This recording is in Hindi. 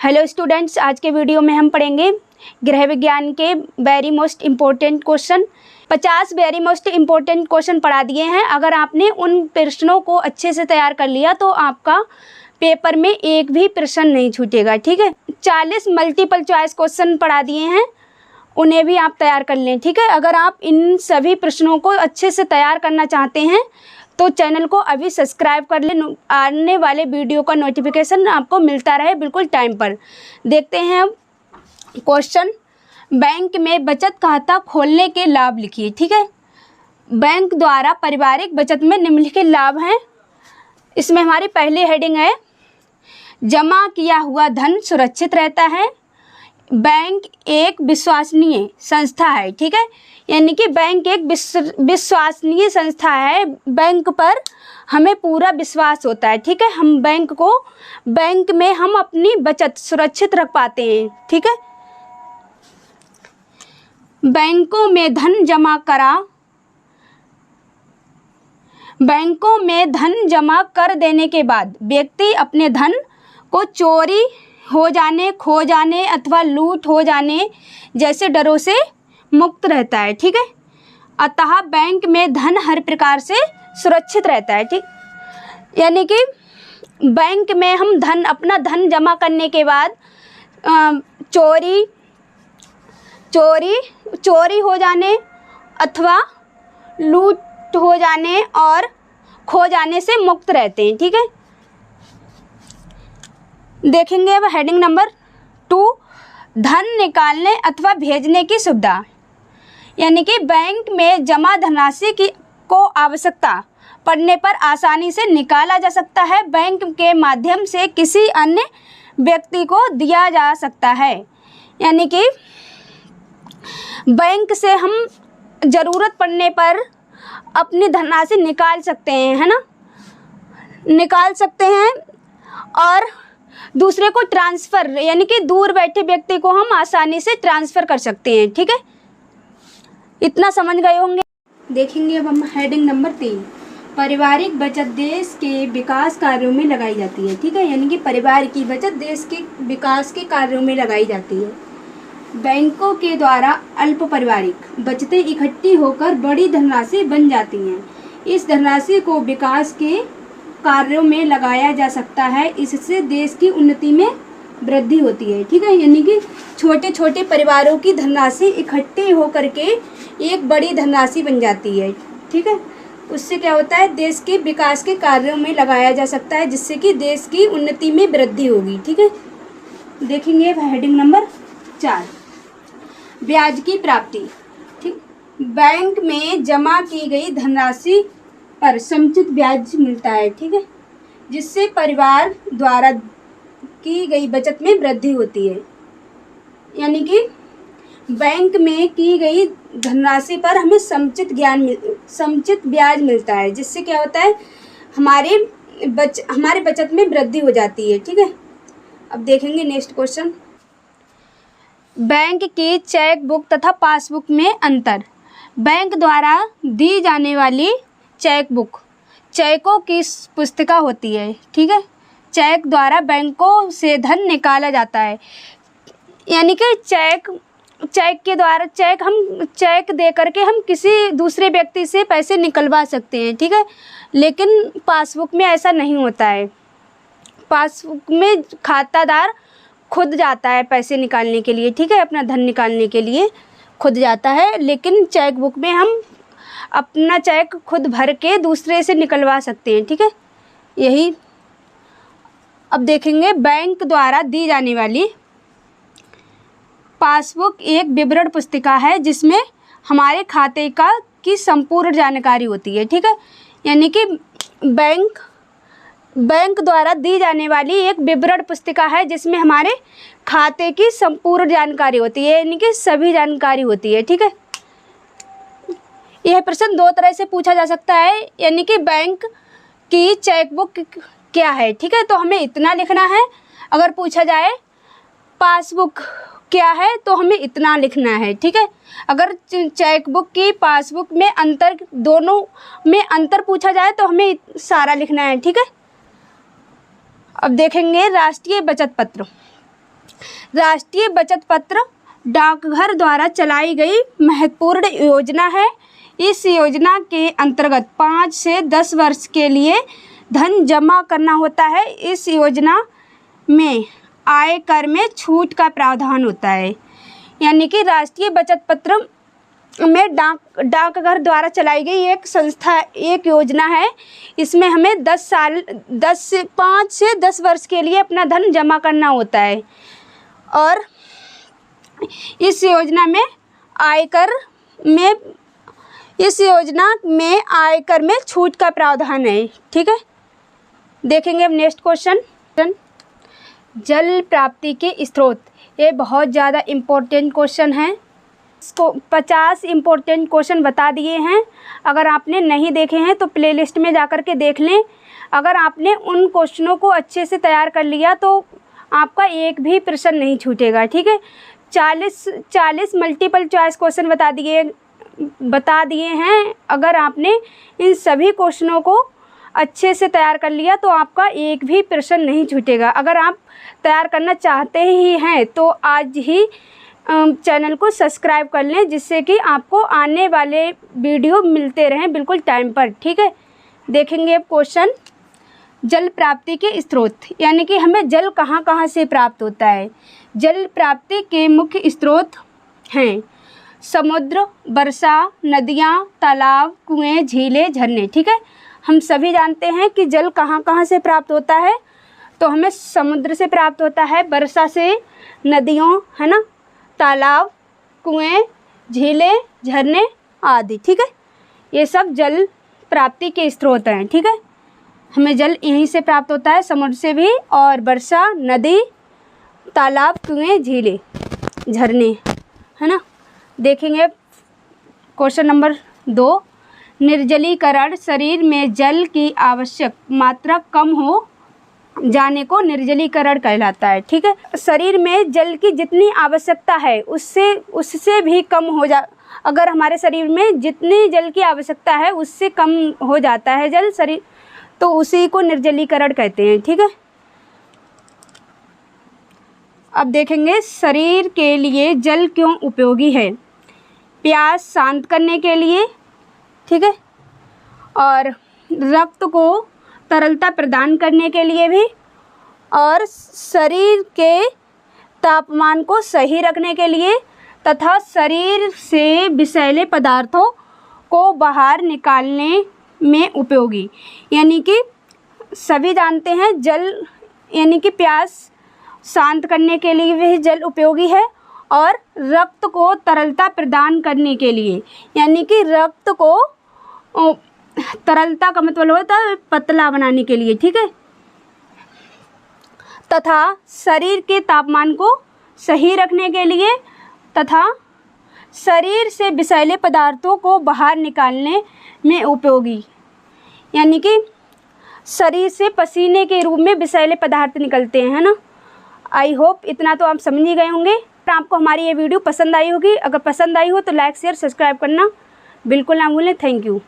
हेलो स्टूडेंट्स, आज के वीडियो में हम पढ़ेंगे गृह विज्ञान के very most important question. 50 very most important question पढ़ा दिए हैं। अगर आपने उन प्रश्नों को अच्छे से तैयार कर लिया तो आपका पेपर में एक भी प्रश्न नहीं छूटेगा। ठीक है, 40 मल्टीपल चॉइस क्वेश्चन पढ़ा दिए हैं, उन्हें भी आप तैयार कर लें। ठीक है, अगर आप इन सभी प्रश्नों को अच्छे से तैयार करना चाहते हैं तो चैनल को अभी सब्सक्राइब कर लें, आने वाले वीडियो का नोटिफिकेशन आपको मिलता रहे बिल्कुल टाइम पर। देखते हैं अब क्वेश्चन। बैंक में बचत खाता खोलने के लाभ लिखिए। ठीक है, बैंक द्वारा पारिवारिक बचत में निम्नलिखित लाभ हैं। इसमें हमारी पहली हेडिंग है, जमा किया हुआ धन सुरक्षित रहता है। बैंक एक विश्वसनीय संस्था है। ठीक है, यानी कि बैंक एक विश्वसनीय संस्था है। बैंक पर हमें पूरा विश्वास होता है। ठीक है, हम बैंक में हम अपनी बचत सुरक्षित रख पाते हैं। ठीक है, बैंकों में धन जमा कर देने के बाद व्यक्ति अपने धन को चोरी हो जाने, खो जाने अथवा लूट हो जाने जैसे डरों से मुक्त रहता है। ठीक है, अतः बैंक में धन हर प्रकार से सुरक्षित रहता है। ठीक, यानी कि बैंक में हम अपना धन जमा करने के बाद चोरी हो जाने अथवा लूट हो जाने और खो जाने से मुक्त रहते हैं। ठीक है, देखेंगे अब हेडिंग नंबर 2, धन निकालने अथवा भेजने की सुविधा। यानी कि बैंक में जमा धनराशि को आवश्यकता पड़ने पर आसानी से निकाला जा सकता है। बैंक के माध्यम से किसी अन्य व्यक्ति को दिया जा सकता है। यानी कि बैंक से हम ज़रूरत पड़ने पर अपनी धनराशि निकाल सकते हैं, है ना, निकाल सकते हैं और दूसरे को ट्रांसफ़र, यानी कि दूर बैठे व्यक्ति को हम आसानी से ट्रांसफ़र कर सकते हैं। ठीक है, इतना समझ गए होंगे। देखेंगे अब हम हेडिंग नंबर 3, पारिवारिक बचत देश के विकास कार्यों में लगाई जाती है। ठीक है, यानी कि परिवार की बचत देश के विकास के कार्यों में लगाई जाती है। बैंकों के द्वारा अल्प पारिवारिक बचतें इकट्ठी होकर बड़ी धनराशि बन जाती हैं। इस धनराशि को विकास के कार्यों में लगाया जा सकता है। इससे देश की उन्नति में वृद्धि होती है। ठीक है, यानी कि छोटे छोटे परिवारों की धनराशि इकट्ठी होकर के एक बड़ी धनराशि बन जाती है। ठीक है, उससे क्या होता है, देश के विकास के कार्यों में लगाया जा सकता है, जिससे कि देश की उन्नति में वृद्धि होगी। ठीक है, देखेंगे हेडिंग नंबर 4, ब्याज की प्राप्ति। ठीक, बैंक में जमा की गई धनराशि पर समुचित ब्याज मिलता है। ठीक है, जिससे परिवार द्वारा की गई बचत में वृद्धि होती है। यानी कि बैंक में की गई धनराशि पर हमें समुचित ब्याज मिलता है, जिससे क्या होता है, हमारे बचत में वृद्धि हो जाती है। ठीक है, अब देखेंगे नेक्स्ट क्वेश्चन, बैंक की चेक बुक तथा पासबुक में अंतर। बैंक द्वारा दी जाने वाली चेक बुक चेकों की पुस्तिका होती है। ठीक है, चेक द्वारा बैंकों से धन निकाला जाता है। यानी कि चेक दे करके हम किसी दूसरे व्यक्ति से पैसे निकलवा सकते हैं। ठीक है, लेकिन पासबुक में ऐसा नहीं होता है। पासबुक में खातादार खुद जाता है पैसे निकालने के लिए। ठीक है, अपना धन निकालने के लिए खुद जाता है, लेकिन चेक बुक में हम अपना चेक खुद भर के दूसरे से निकलवा सकते हैं। ठीक है, यही अब देखेंगे, बैंक द्वारा दी जाने वाली पासबुक एक विवरण पुस्तिका है जिसमें हमारे खाते की संपूर्ण जानकारी होती है। ठीक है, यानी कि बैंक द्वारा दी जाने वाली एक विवरण पुस्तिका है जिसमें हमारे खाते की संपूर्ण जानकारी होती है, यानी कि सभी जानकारी होती है। ठीक है, यह प्रश्न 2 तरह से पूछा जा सकता है, यानी कि बैंक की चेकबुक क्या है। ठीक है, तो हमें इतना लिखना है। अगर पूछा जाए पासबुक क्या है तो हमें इतना लिखना है। ठीक है, अगर चेकबुक की पासबुक में दोनों में अंतर पूछा जाए तो हमें सारा लिखना है। ठीक है, अब देखेंगे राष्ट्रीय बचत पत्र। राष्ट्रीय बचत पत्र डाकघर द्वारा चलाई गई महत्वपूर्ण योजना है। इस योजना के अंतर्गत 5 से 10 वर्ष के लिए धन जमा करना होता है। इस योजना में आयकर में छूट का प्रावधान होता है। यानी कि राष्ट्रीय बचत पत्र में डाकघर द्वारा चलाई गई एक योजना है। इसमें हमें 5 से 10 वर्ष के लिए अपना धन जमा करना होता है और इस योजना में आयकर में छूट का प्रावधान है। ठीक है, देखेंगे अब नेक्स्ट क्वेश्चन। जल प्राप्ति के स्रोत, ये बहुत ज़्यादा इम्पोर्टेंट क्वेश्चन है। इसको 50 इम्पोर्टेंट क्वेश्चन बता दिए हैं। अगर आपने नहीं देखे हैं तो प्लेलिस्ट में जाकर के देख लें। अगर आपने उन क्वेश्चनों को अच्छे से तैयार कर लिया तो आपका एक भी प्रश्न नहीं छूटेगा। ठीक है, 40 मल्टीपल चॉइस क्वेश्चन बता दिए हैं। अगर आपने इन सभी क्वेश्चनों को अच्छे से तैयार कर लिया तो आपका एक भी प्रश्न नहीं छूटेगा। अगर आप तैयार करना चाहते ही हैं तो आज ही चैनल को सब्सक्राइब कर लें, जिससे कि आपको आने वाले वीडियो मिलते रहें बिल्कुल टाइम पर। ठीक है, देखेंगे अब क्वेश्चन। जल प्राप्ति के स्रोत, यानी कि हमें जल कहाँ कहाँ से प्राप्त होता है। जल प्राप्ति के मुख्य स्रोत हैं समुद्र, वर्षा, नदियाँ, तालाब, कुएँ, झीलें, झरने। ठीक है, हम सभी जानते हैं कि जल कहाँ कहाँ से प्राप्त होता है। तो हमें समुद्र से प्राप्त होता है, वर्षा से, नदियों, है ना, तालाब, कुएँ, झीलें, झरने आदि। ठीक है, ये सब जल प्राप्ति के स्रोत हैं। ठीक है, हमें जल यहीं से प्राप्त होता है, समुद्र से भी, और वर्षा, नदी, तालाब, कुएँ, झीलें, झरने, है ना। देखेंगे क्वेश्चन नंबर 2। निर्जलीकरण, शरीर में जल की आवश्यक मात्रा कम हो जाने को निर्जलीकरण कहलाता है। ठीक है, शरीर में जल की जितनी आवश्यकता है उससे भी कम अगर हमारे शरीर में जितनी जल की आवश्यकता है उससे कम हो जाता है जल शरीर, तो उसी को निर्जलीकरण कहते हैं। ठीक है, अब देखेंगे शरीर के लिए जल क्यों उपयोगी है। प्यास शांत करने के लिए, ठीक है, और रक्त को तरलता प्रदान करने के लिए भी, और शरीर के तापमान को सही रखने के लिए, तथा शरीर से विषैले पदार्थों को बाहर निकालने में उपयोगी। यानी कि सभी जानते हैं जल, यानी कि प्यास शांत करने के लिए भी जल उपयोगी है, और रक्त को तरलता प्रदान करने के लिए, यानी कि रक्त को तरलता का मतलब होता है पतला बनाने के लिए। ठीक है, तथा शरीर के तापमान को सही रखने के लिए, तथा शरीर से विषैले पदार्थों को बाहर निकालने में उपयोगी। यानी कि शरीर से पसीने के रूप में विषैले पदार्थ निकलते हैं, है ना। आई होप इतना तो आप समझ ही गए होंगे। आपको हमारी ये वीडियो पसंद आई होगी। अगर पसंद आई हो तो लाइक, शेयर, सब्सक्राइब करना बिल्कुल ना भूलें। Thank you.